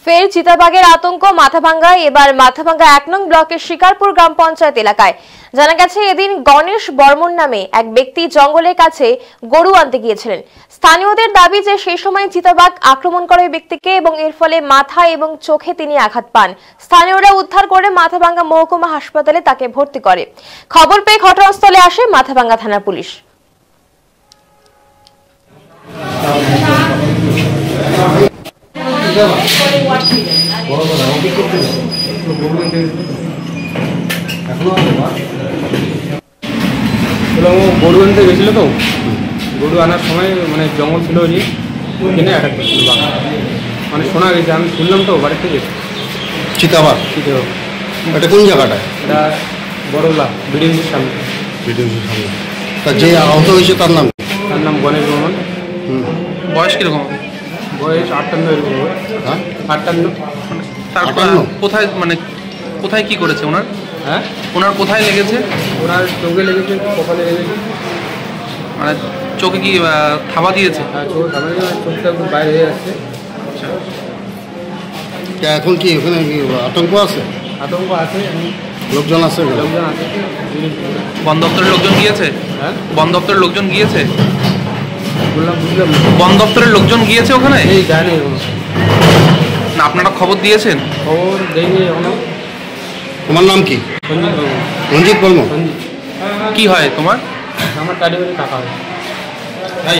ফের চিতাবাঘের আতঙ্ক মাথাভাঙ্গায়। এবার মাথাভাঙ্গা ১ নং ব্লকের শিকারপুর গ্রাম পঞ্চায়েত এলাকায় জানা গেছে এদিন গণেশ বর্মন নামে এক ব্যক্তি জঙ্গলের কাছে গরু আনতে গিয়েছিলেন। স্থানীয়দের দাবি যে সেই সময় চিতাবাঘ আক্রমণ করে ওই ব্যক্তিকে এবং এর ফলে মাথা এবং চোখে তিনি আঘাত পান। স্থানীয়রা উদ্ধার করে মাথাভাঙ্গা মহকুমা হাসপাতালে তাকে ভর্তি করে। খবর পেয়ে ঘটনাস্থলে আসে মাথাভাঙ্গা থানার পুলিশ। গরু আনতে গেছিল তো, গরু আনার সময় মানে জঙ্গল ছিল যে ওইখানে অ্যাটাক করছিল বাঘ। মানে শোনা গেছে, আমি শুনলাম তো বাড়ি থেকে। চিতাবাঘ এটা কোন জায়গাটা? এটা বড়লা বিডিএমসির সামনে। বিডিএমসির সামনে। তা যে আহত হয়েছে তার নাম গণেশ বর্মন। বয়স কিরকম? বয়স 58 এরকম। হ্যাঁ 58। তারপর কোথায় মানে কোথায় কি করেছে ওনার? হ্যাঁ ওনার কোথায় লেগেছে? ওনার চোখে লেগেছে, কপালে লেগেছে। মানে চোখে কি থাবা দিয়েছে? হ্যাঁ চোখে থাবা দিয়েছে, চোখটা একটু বাইরে হয়ে যাচ্ছে। এখন কি ওখানে আতঙ্ক আছে? আতঙ্ক আছে, লোকজন আছে? লোকজন আছে। বন দপ্তরের লোকজন গিয়েছে? হ্যাঁ বন দপ্তরের লোকজন গিয়েছে? বললাম বুঝলাম। বন দপ্তরের লোকজন গিয়েছে ওখানে? এই যায় না এখনো। না আপনারা খবর দিয়েছেন? খবর দেয়নি এখনো। তোমার নাম কি? সঞ্জিত বর্মন। রঞ্জিত বর্মন। সঞ্জিত। কি হয় তোমার? আমার টাকা হয়।